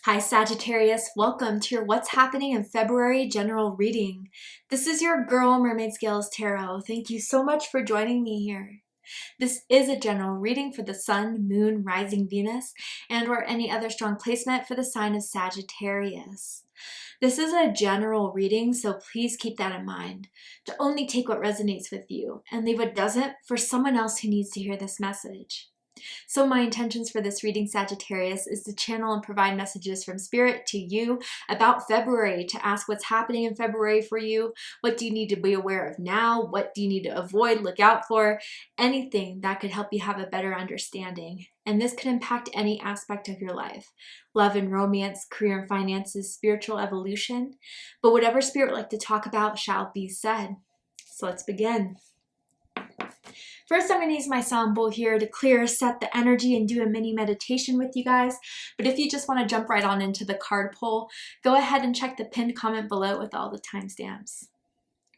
Hi Sagittarius, welcome to your What's Happening in February general reading. This is your girl Mermaid Scales Tarot. Thank you so much for joining me here. This is a general reading for the Sun, Moon, Rising Venus, and or any other strong placement for the sign of Sagittarius. This is a general reading, so please keep that in mind. To only take what resonates with you and leave what doesn't for someone else who needs to hear this message. So my intentions for this reading, Sagittarius, is to channel and provide messages from Spirit to you about February, to ask what's happening in February for you, what do you need to be aware of now, what do you need to avoid, look out for, anything that could help you have a better understanding. And this could impact any aspect of your life: love and romance, career and finances, spiritual evolution. But whatever Spirit would like to talk about shall be said. So let's begin. First, I'm going to use my sound bowl here to clear, set the energy, and do a mini meditation with you guys. But if you just want to jump right on into the card pull, go ahead and check the pinned comment below with all the timestamps.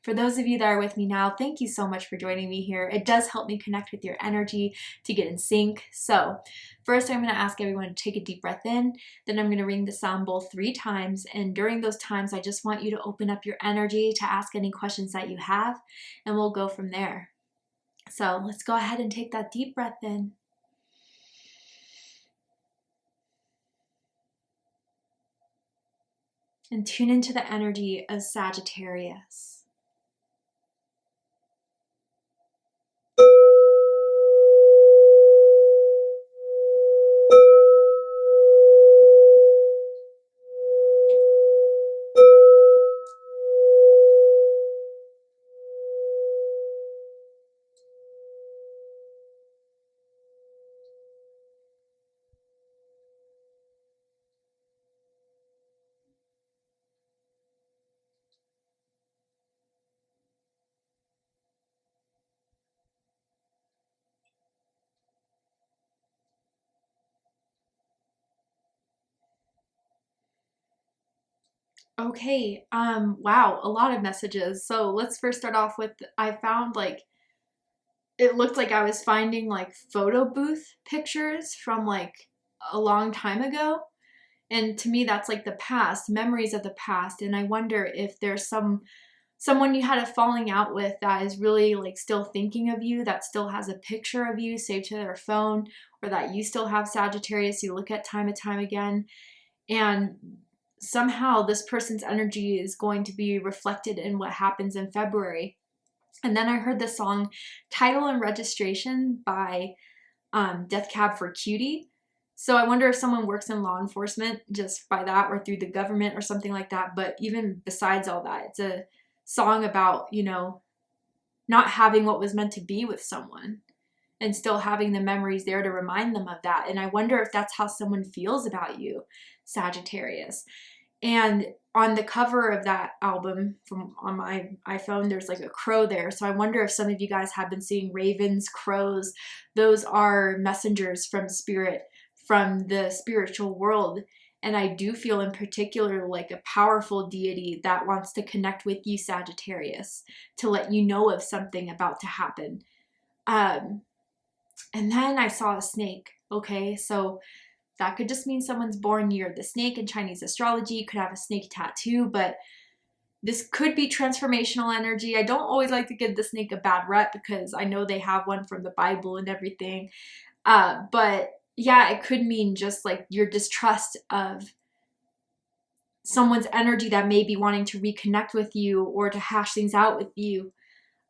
For those of you that are with me now, thank you so much for joining me here. It does help me connect with your energy to get in sync. So first, I'm going to ask everyone to take a deep breath in. Then I'm going to ring the sound bowl 3 times. And during those times, I just want you to open up your energy to ask any questions that you have, and we'll go from there. So let's go ahead and take that deep breath in. And tune into the energy of Sagittarius. Okay, wow, a lot of messages. So let's first start off with, I found it looked like I was finding photo booth pictures from a long time ago. And to me, that's like the past, memories of the past. And I wonder if there's someone you had a falling out with that is really still thinking of you, that still has a picture of you saved to their phone, or that you still have Sagittarius you look at time and time again. And somehow this person's energy is going to be reflected in what happens in February. And then I heard the song Title and Registration by Death Cab for Cutie. So I wonder if someone works in law enforcement just by that, or through the government or something like that. But even besides all that, it's a song about, not having what was meant to be with someone and still having the memories there to remind them of that. And I wonder if that's how someone feels about you, Sagittarius. And on the cover of that album on my iPhone, there's a crow there. So I wonder if some of you guys have been seeing ravens, crows. Those are messengers from Spirit, from the spiritual world. And I do feel in particular like a powerful deity that wants to connect with you, Sagittarius, to let you know of something about to happen. And then I saw a snake. Okay, so that could just mean someone's born near the snake. In Chinese astrology, could have a snake tattoo, but this could be transformational energy. I don't always like to give the snake a bad rep because I know they have one from the Bible and everything. But yeah, it could mean just your distrust of someone's energy that may be wanting to reconnect with you or to hash things out with you.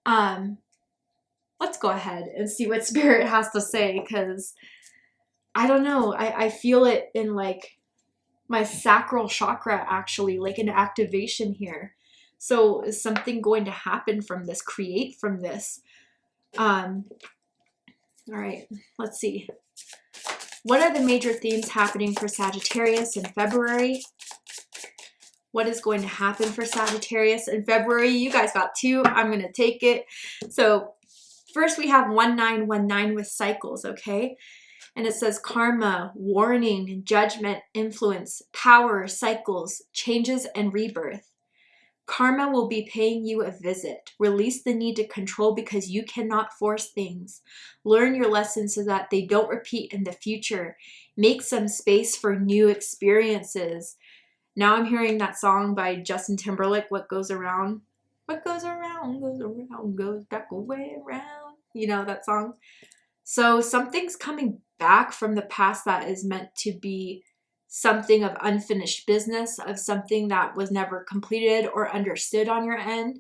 Let's go ahead and see what Spirit has to say, because I don't know. I feel it in my sacral chakra, actually, an activation here. So is something going to happen from this, create from this? All right, let's see. What are the major themes happening for Sagittarius in February? What is going to happen for Sagittarius in February? You guys got 2. I'm going to take it. So first we have 1919 with cycles, okay? And it says karma, warning, judgment, influence, power, cycles, changes, and rebirth. Karma will be paying you a visit. Release the need to control because you cannot force things. Learn your lessons so that they don't repeat in the future. Make some space for new experiences. Now I'm hearing that song by Justin Timberlake, What Goes Around. What goes around, goes back away around. You know that song? So something's coming back from the past that is meant to be something of unfinished business, of something that was never completed or understood on your end.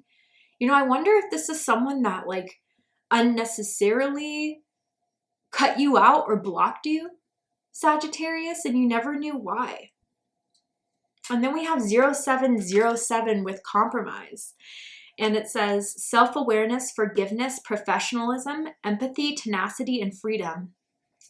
You know, I wonder if this is someone that like unnecessarily cut you out or blocked you, Sagittarius, and you never knew why. And then we have 0707 with compromise. And it says self-awareness, forgiveness, professionalism, empathy, tenacity, and freedom.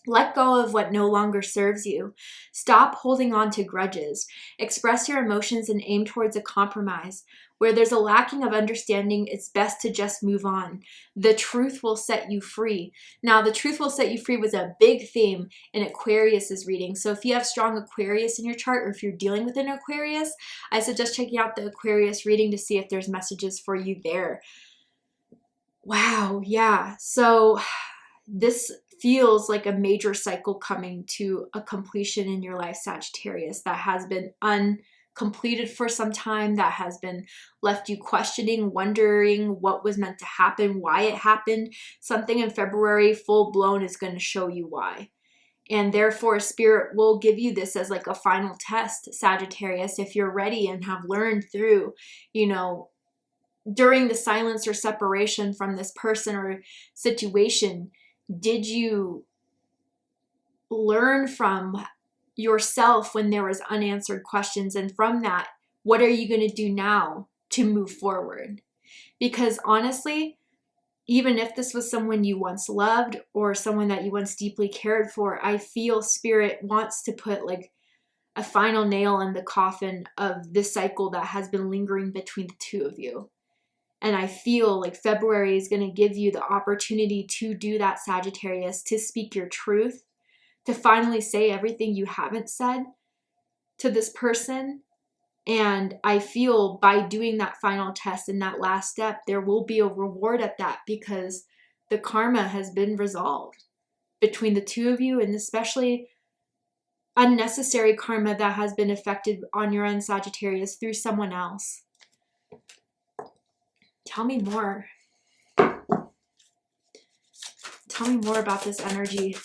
Let go of what no longer serves you. Stop holding on to grudges. Express your emotions and aim towards a compromise. Where there's a lacking of understanding, it's best to just move on. The truth will set you free. Now, the truth will set you free was a big theme in Aquarius's reading. So if you have strong Aquarius in your chart, or if you're dealing with an Aquarius, I suggest checking out the Aquarius reading to see if there's messages for you there. Wow, yeah. So this feels like a major cycle coming to a completion in your life, Sagittarius, that has been uncompleted for some time, that has been left you questioning, wondering what was meant to happen, why it happened. Something in February full blown is going to show you why. And therefore, Spirit will give you this as like a final test, Sagittarius, if you're ready and have learned through, you know, during the silence or separation from this person or situation. Did you learn from yourself when there was unanswered questions? And from that, what are you going to do now to move forward? Because honestly, even if this was someone you once loved or someone that you once deeply cared for, I feel Spirit wants to put like a final nail in the coffin of this cycle that has been lingering between the two of you. And I feel like February is going to give you the opportunity to do that, Sagittarius, to speak your truth, to finally say everything you haven't said to this person. And I feel by doing that final test and that last step, there will be a reward at that because the karma has been resolved between the two of you, and especially unnecessary karma that has been affected on your end, Sagittarius, through someone else. Tell me more. Tell me more about this energy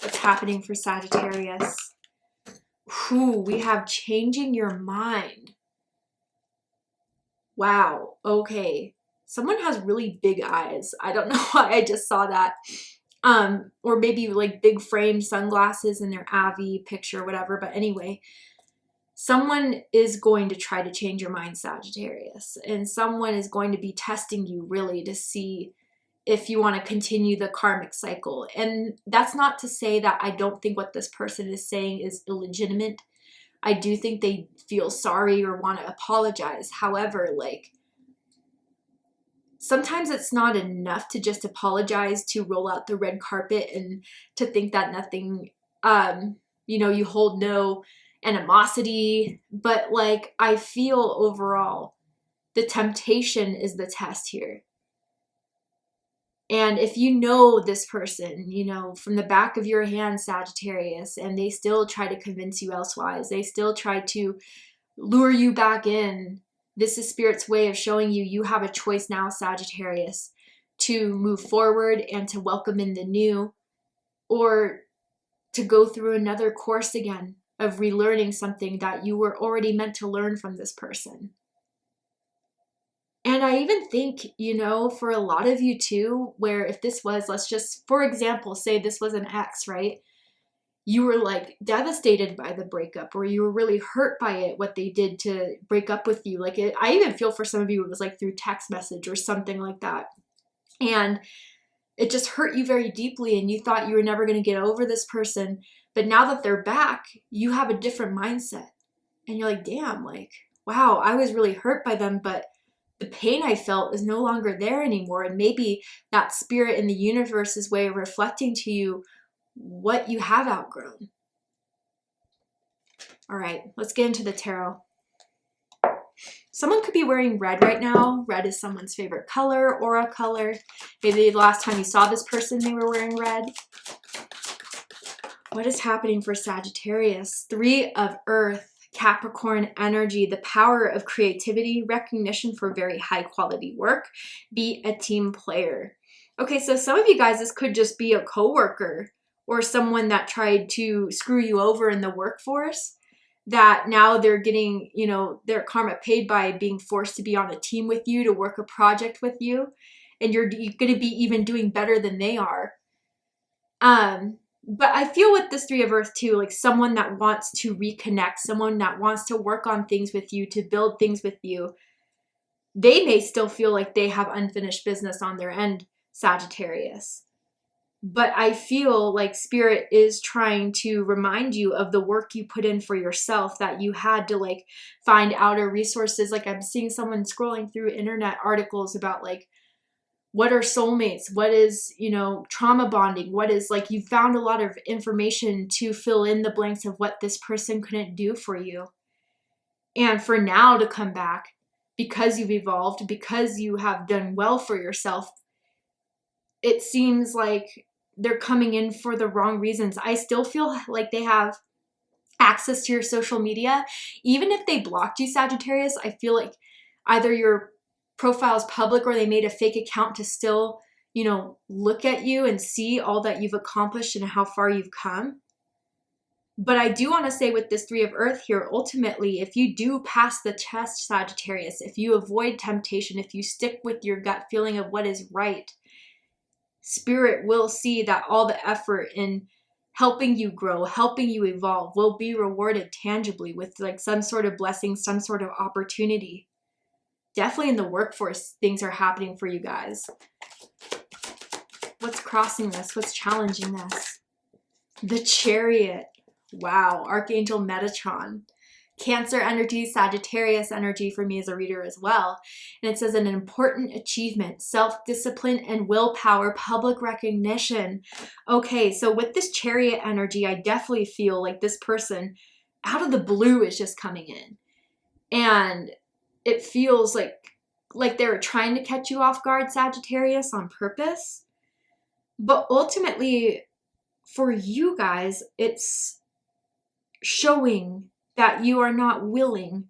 that's happening for Sagittarius. Ooh, we have changing your mind. Wow. Okay. Someone has really big eyes. I don't know why I just saw that. Or maybe like big frame sunglasses in their Avi picture, whatever. But anyway, someone is going to try to change your mind, Sagittarius, and someone is going to be testing you really to see if you want to continue the karmic cycle. And that's not to say that I don't think what this person is saying is illegitimate. I do think they feel sorry or want to apologize. However, like, sometimes it's not enough to just apologize, to roll out the red carpet and to think that nothing, you know, you hold no animosity. But like, I feel overall the temptation is the test here. And if you know this person, you know, from the back of your hand, Sagittarius, and they still try to convince you elsewise, they still try to lure you back in, this is Spirit's way of showing you you have a choice now, Sagittarius, to move forward and to welcome in the new, or to go through another course again of relearning something that you were already meant to learn from this person. And I even think, you know, for a lot of you too, where if this was, let's just, for example, say this was an ex, right? You were like devastated by the breakup, or you were really hurt by it, what they did to break up with you. Like, I even feel for some of you, it was like through text message or something like that. And it just hurt you very deeply, and you thought you were never going to get over this person. But now that they're back, you have a different mindset. And you're like, damn, like, wow, I was really hurt by them, but the pain I felt is no longer there anymore. And maybe that Spirit in the universe's way of reflecting to you what you have outgrown. All right, let's get into the tarot. Someone could be wearing red right now. Red is someone's favorite color, aura color. Maybe the last time you saw this person, they were wearing red. What is happening for Sagittarius? 3 of Earth, Capricorn energy, the power of creativity, recognition for very high quality work, be a team player. Okay, so some of you guys, this could just be a coworker or someone that tried to screw you over in the workforce, that now they're getting, you know, their karma paid by being forced to be on a team with you, to work a project with you, and you're going to be even doing better than they are. But I feel with this 3 of Earth too, like someone that wants to reconnect, someone that wants to work on things with you, to build things with you. They may still feel like they have unfinished business on their end, Sagittarius. But I feel like Spirit is trying to remind you of the work you put in for yourself, that you had to like find outer resources. Like I'm seeing someone scrolling through internet articles about like, what are soulmates? What is, you know, trauma bonding? What is, like, you found a lot of information to fill in the blanks of what this person couldn't do for you. And for now to come back, because you've evolved, because you have done well for yourself, it seems like they're coming in for the wrong reasons. I still feel like they have access to your social media. Even if they blocked you, Sagittarius, I feel like either your profile is public or they made a fake account to still, you know, look at you and see all that you've accomplished and how far you've come. But I do want to say with this 3 of Earth here, ultimately, if you do pass the test, Sagittarius, if you avoid temptation, if you stick with your gut feeling of what is right, Spirit will see that all the effort in helping you grow, helping you evolve will be rewarded tangibly with like some sort of blessing, some sort of opportunity. Definitely in the workforce, things are happening for you guys. What's crossing this? What's challenging this? The Chariot. Wow. Archangel Metatron. Cancer energy, Sagittarius energy for me as a reader as well. And it says an important achievement, self-discipline and willpower, public recognition. Okay, so with this Chariot energy, I definitely feel like this person out of the blue is just coming in. And it feels like they were trying to catch you off guard, Sagittarius, on purpose. But ultimately, for you guys, it's showing that you are not willing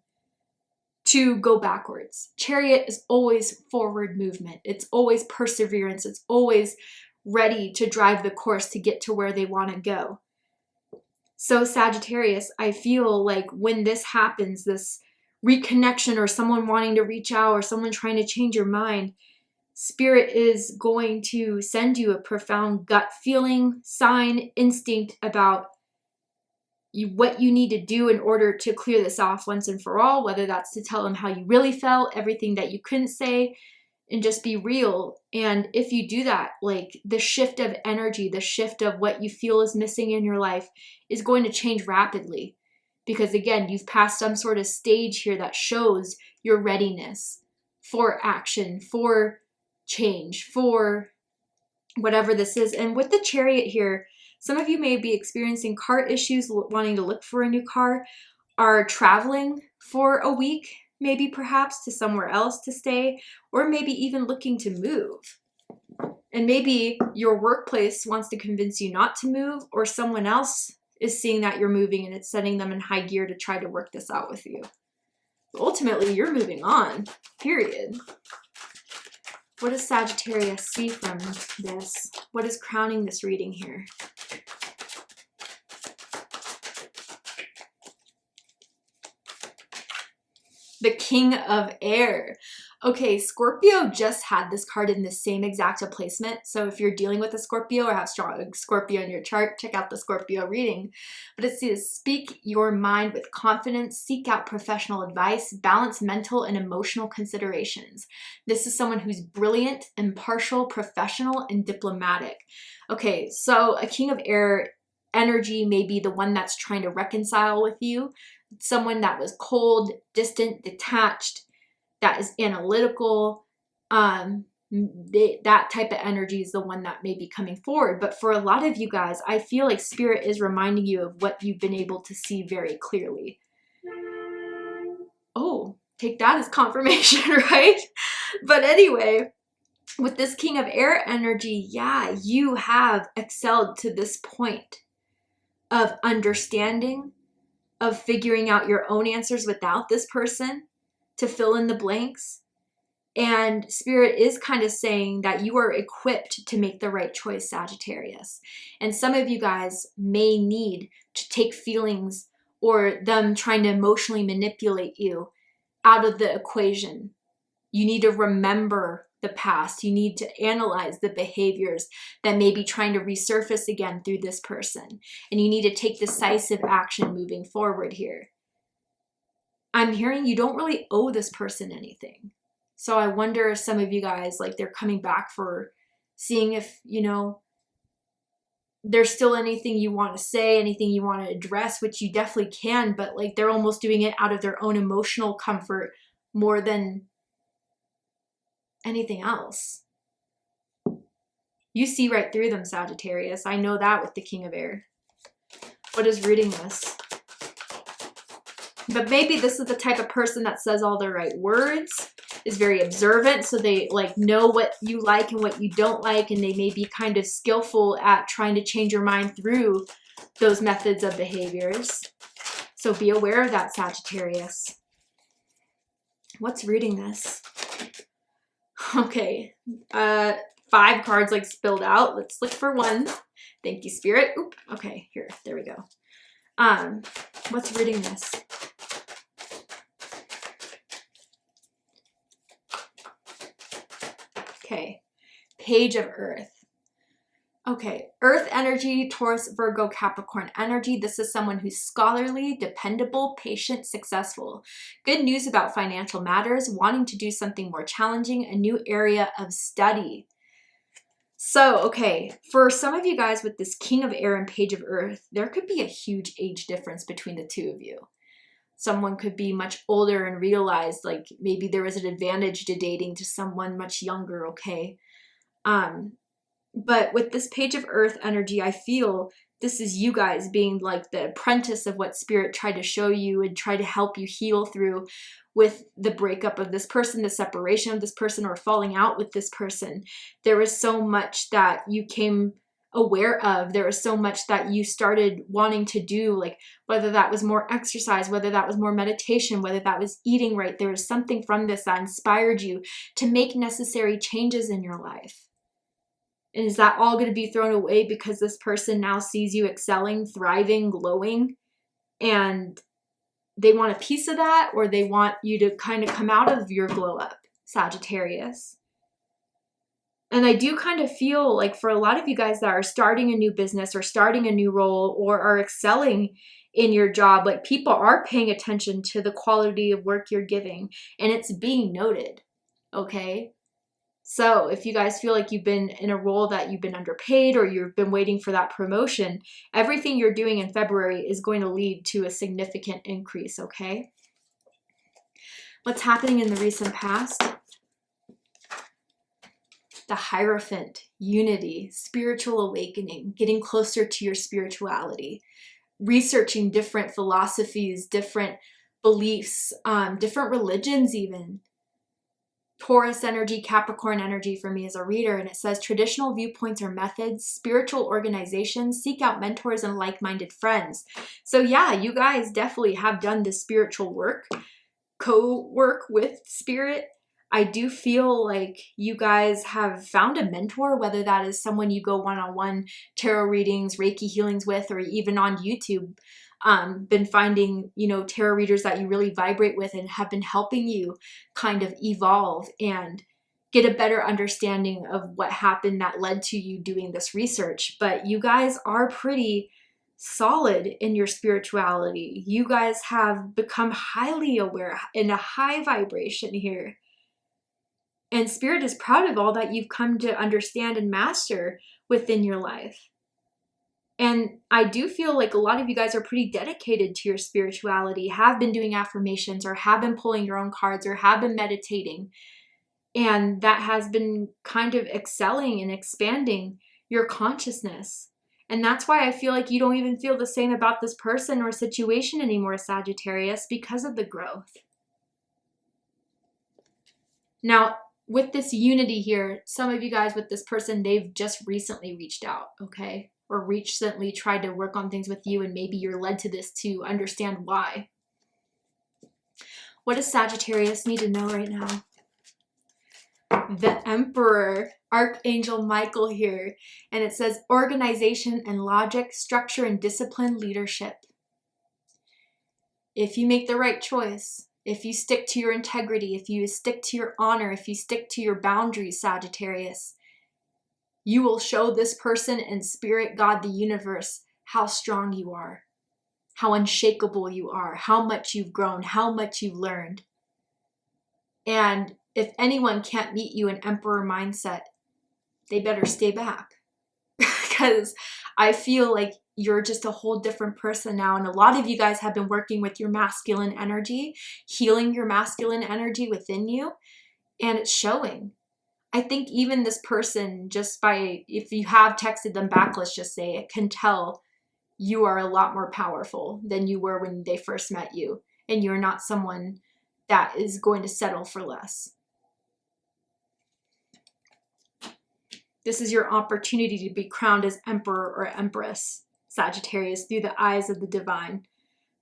to go backwards. Chariot is always forward movement. It's always perseverance. It's always ready to drive the course to get to where they want to go. So Sagittarius, I feel like when this happens, this reconnection or someone wanting to reach out or someone trying to change your mind, Spirit is going to send you a profound gut feeling, sign, instinct about what you need to do in order to clear this off once and for all, whether that's to tell them how you really felt, everything that you couldn't say, and just be real. And if you do that, like the shift of energy, the shift of what you feel is missing in your life is going to change rapidly. Because again, you've passed some sort of stage here that shows your readiness for action, for change, for whatever this is. And with the Chariot here, some of you may be experiencing car issues, wanting to look for a new car, are traveling for a week, maybe perhaps to somewhere else to stay, or maybe even looking to move. And maybe your workplace wants to convince you not to move, or someone else is seeing that you're moving and it's setting them in high gear to try to work this out with you. But ultimately, you're moving on, period. What does Sagittarius see from this? What is crowning this reading here? The King of Air. Okay, Scorpio just had this card in the same exact placement. So if you're dealing with a Scorpio or have strong Scorpio in your chart, check out the Scorpio reading. But it says, speak your mind with confidence, seek out professional advice, balance mental and emotional considerations. This is someone who's brilliant, impartial, professional, and diplomatic. Okay, so a King of Air energy may be the one that's trying to reconcile with you. Someone that was cold, distant, detached, that is analytical. That type of energy is the one that may be coming forward. But for a lot of you guys, I feel like Spirit is reminding you of what you've been able to see very clearly. Oh, Take that as confirmation, right? But anyway, with this King of Air energy, yeah, you have excelled to this point of understanding, of figuring out your own answers without this person to fill in the blanks. And Spirit is kind of saying that you are equipped to make the right choice, Sagittarius. And some of you guys may need to take feelings or them trying to emotionally manipulate you out of the equation. You need to remember the past. You need to analyze the behaviors that may be trying to resurface again through this person. And you need to take decisive action moving forward here. I'm hearing you don't really owe this person anything. So I wonder if some of you guys, like, they're coming back for seeing if, you know, there's still anything you want to say, anything you want to address, which you definitely can, but like they're almost doing it out of their own emotional comfort more than anything else. You see right through them, Sagittarius. I know that with the King of Air. What is reading this? But maybe this is the type of person that says all the right words, is very observant, so they like know what you like and what you don't like, and they may be kind of skillful at trying to change your mind through those methods of behaviors. So be aware of that, Sagittarius. What's reading this? Okay, 5 cards like spilled out. Let's look for one. Thank you, Spirit. Oop, okay, here, there we go. What's reading this? Okay, Page of Earth. Okay, Earth energy, Taurus, Virgo, Capricorn energy. This is someone who's scholarly, dependable, patient, successful. Good news about financial matters, wanting to do something more challenging, a new area of study. So, okay, for some of you guys with this King of Air and Page of Earth, there could be a huge age difference between the two of you. Someone could be much older and realize like maybe there was an advantage to dating to someone much younger, okay? But with this Page of Earth energy, I feel this is you guys being like the apprentice of what Spirit tried to show you and try to help you heal through with the breakup of this person, the separation of this person, or falling out with this person. There was so much that you came aware of. There was so much that you started wanting to do, like whether that was more exercise, whether that was more meditation, whether that was eating right. There was something from this that inspired you to make necessary changes in your life. And is that all going to be thrown away because this person now sees you excelling, thriving, glowing, and they want a piece of that, or they want you to kind of come out of your glow up, Sagittarius? And I do kind of feel like for a lot of you guys that are starting a new business or starting a new role or are excelling in your job, like people are paying attention to the quality of work you're giving, and it's being noted, okay? So if you guys feel like you've been in a role that you've been underpaid or you've been waiting for that promotion, everything you're doing in February is going to lead to a significant increase, okay? What's happening in the recent past? The Hierophant, unity, spiritual awakening, getting closer to your spirituality, researching different philosophies, different beliefs, different religions even. Taurus energy, Capricorn energy for me as a reader, and it says traditional viewpoints or methods, spiritual organizations, seek out mentors and like-minded friends. So yeah, you guys definitely have done this spiritual work, co-work with Spirit. I do feel like you guys have found a mentor, whether that is someone you go one-on-one tarot readings, Reiki healings with, or even on YouTube. Been finding, you know, tarot readers that you really vibrate with and have been helping you kind of evolve and get a better understanding of what happened that led to you doing this research. But you guys are pretty solid in your spirituality. You guys have become highly aware in a high vibration here. And Spirit is proud of all that you've come to understand and master within your life. And I do feel like a lot of you guys are pretty dedicated to your spirituality, have been doing affirmations or have been pulling your own cards or have been meditating. And that has been kind of excelling and expanding your consciousness. And that's why I feel like you don't even feel the same about this person or situation anymore, Sagittarius, because of the growth. Now, with this unity here, some of you guys with this person, they've just recently reached out, okay? Or recently tried to work on things with you, and maybe you're led to this to understand why. What does Sagittarius need to know right now? The Emperor, Archangel Michael here. And it says organization and logic, structure and discipline, leadership. If you make the right choice, if you stick to your integrity, if you stick to your honor, if you stick to your boundaries, Sagittarius, you will show this person and Spirit, God, the universe, how strong you are, how unshakable you are, how much you've grown, how much you've learned. And if anyone can't meet you in Emperor mindset, they better stay back. Because I feel like you're just a whole different person now. And a lot of you guys have been working with your masculine energy, healing your masculine energy within you. And it's showing. I think even this person, just by, if you have texted them back, let's just say, it can tell you are a lot more powerful than you were when they first met you. And you're not someone that is going to settle for less. This is your opportunity to be crowned as Emperor or Empress, Sagittarius, through the eyes of the divine,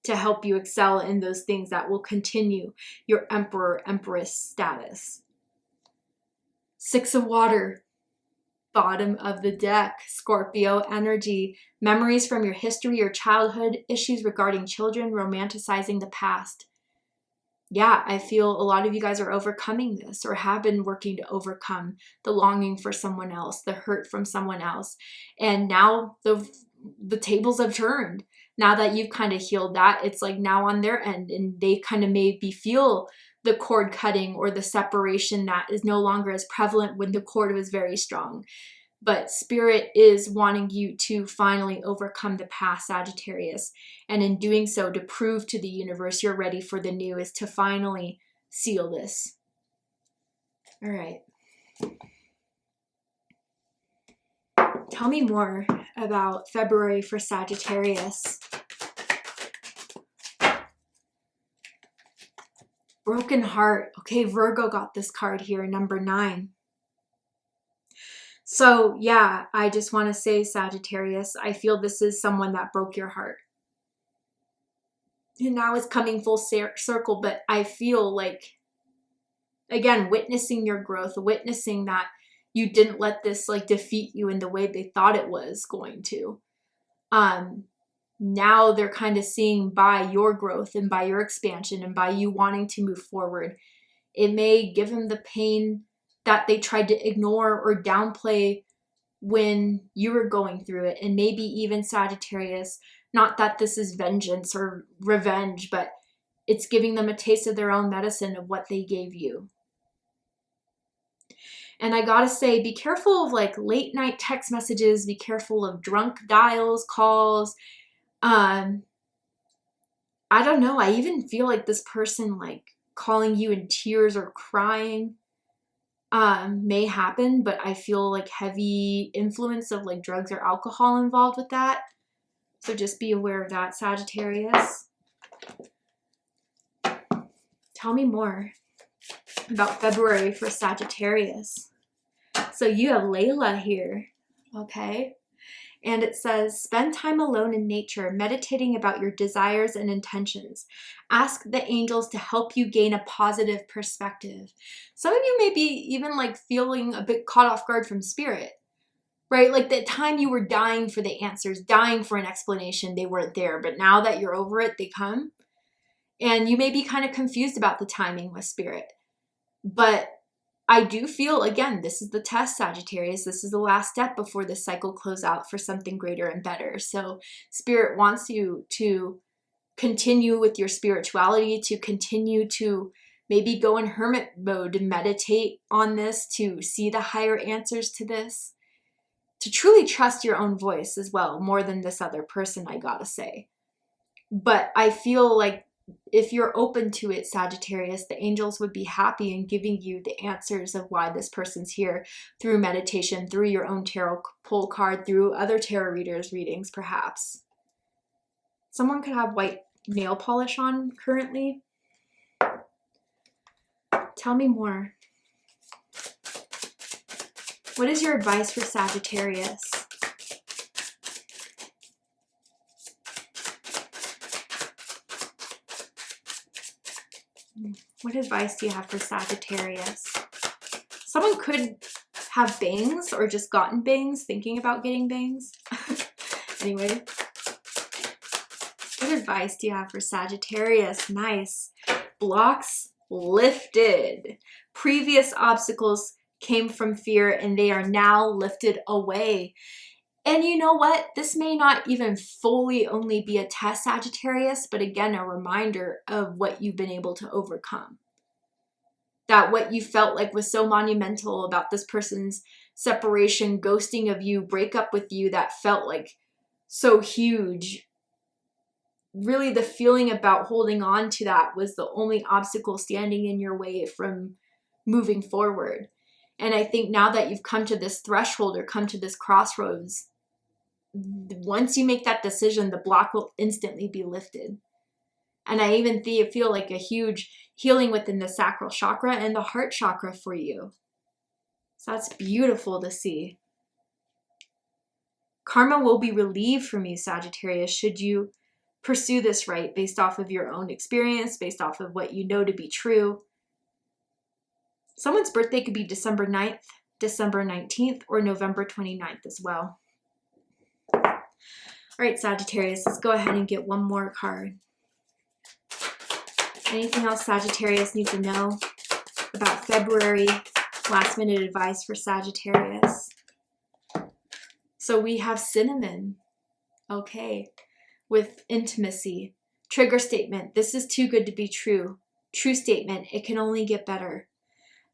to help you excel in those things that will continue your Emperor, Empress status. Six of Water, bottom of the deck, Scorpio energy, memories from your history or childhood, issues regarding children, romanticizing the past. Yeah, I feel a lot of you guys are overcoming this or have been working to overcome the longing for someone else, the hurt from someone else. And now the tables have turned. Now that you've kind of healed that, it's like now on their end, and they kind of maybe feel the cord cutting or the separation that is no longer as prevalent when the cord was very strong. But Spirit is wanting you to finally overcome the past, Sagittarius. And in doing so, to prove to the universe you're ready for the new, is to finally seal this. All right. Tell me more about February for Sagittarius. Broken heart. Okay, Virgo got this card here, number 9. So yeah, I just want to say, Sagittarius, I feel this is someone that broke your heart. And now it's coming full circle, but I feel like, again, witnessing your growth, witnessing that you didn't let this like defeat you in the way they thought it was going to. Now they're kind of seeing by your growth and by your expansion and by you wanting to move forward. It may give them the pain that they tried to ignore or downplay when you were going through it. And maybe even, Sagittarius, not that this is vengeance or revenge, but it's giving them a taste of their own medicine of what they gave you. And I gotta say, be careful of like late night text messages. Be careful of drunk dials, calls. I don't know. I even feel like this person like calling you in tears or crying may happen, but I feel like heavy influence of like drugs or alcohol involved with that. So just be aware of that, Sagittarius. Tell me more about February for Sagittarius. So you have Layla here, okay? And it says, spend time alone in nature, meditating about your desires and intentions. Ask the angels to help you gain a positive perspective. Some of you may be even like feeling a bit caught off guard from Spirit, right? Like the time you were dying for the answers, dying for an explanation, they weren't there. But now that you're over it, they come. And you may be kind of confused about the timing with Spirit. But I do feel, again, this is the test, Sagittarius. This is the last step before this cycle closes out for something greater and better. So Spirit wants you to continue with your spirituality, to continue to maybe go in hermit mode, to meditate on this, to see the higher answers to this, to truly trust your own voice as well, more than this other person, I gotta say. But I feel like if you're open to it, Sagittarius, the angels would be happy in giving you the answers of why this person's here through meditation, through your own tarot pull card, through other tarot readers' readings, perhaps. Someone could have white nail polish on currently. Tell me more. What is your advice for Sagittarius? What advice do you have for Sagittarius? Someone could have bangs or just gotten bangs, thinking about getting bangs. Anyway, what advice do you have for Sagittarius? Nice. Blocks lifted. Previous obstacles came from fear and they are now lifted away. And you know what? This may not even fully only be a test, Sagittarius, but again, a reminder of what you've been able to overcome. That what you felt like was so monumental about this person's separation, ghosting of you, breakup with you, that felt like so huge. Really, the feeling about holding on to that was the only obstacle standing in your way from moving forward. And I think now that you've come to this threshold or come to this crossroads, once you make that decision, the block will instantly be lifted. And I even feel like a huge healing within the sacral chakra and the heart chakra for you. So that's beautiful to see. Karma will be relieved from you, Sagittarius, should you pursue this right based off of your own experience, based off of what you know to be true. Someone's birthday could be December 9th, December 19th, or November 29th as well. All right, Sagittarius, let's go ahead and get one more card. Anything else Sagittarius needs to know about February? Last minute advice for Sagittarius. So we have cinnamon. Okay. With intimacy. Trigger statement. This is too good to be true. True statement. It can only get better.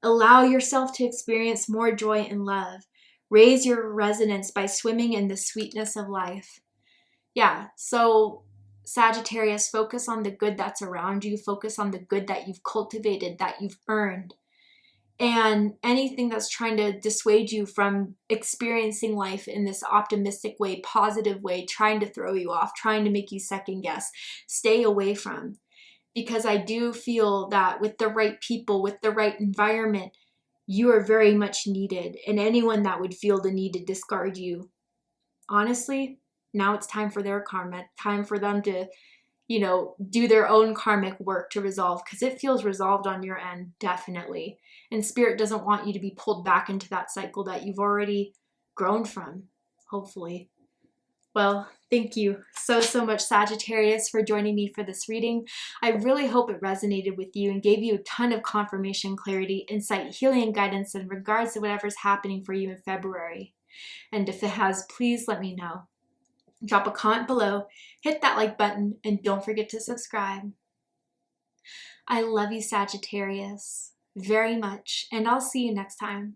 Allow yourself to experience more joy and love. Raise your resonance by swimming in the sweetness of life. Yeah, so Sagittarius, focus on the good that's around you. Focus on the good that you've cultivated, that you've earned. And anything that's trying to dissuade you from experiencing life in this optimistic way, positive way, trying to throw you off, trying to make you second guess, stay away from. Because I do feel that with the right people, with the right environment, you are very much needed. And anyone that would feel the need to discard you, honestly, now it's time for their karma, time for them to, you know, do their own karmic work to resolve, because it feels resolved on your end, definitely. And Spirit doesn't want you to be pulled back into that cycle that you've already grown from, hopefully. Well, thank you so much, Sagittarius, for joining me for this reading. I really hope it resonated with you and gave you a ton of confirmation, clarity, insight, healing, and guidance in regards to whatever's happening for you in February. And if it has, please let me know. Drop a comment below, hit that like button, and don't forget to subscribe. I love you, Sagittarius, very much, and I'll see you next time.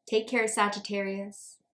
Take care, Sagittarius.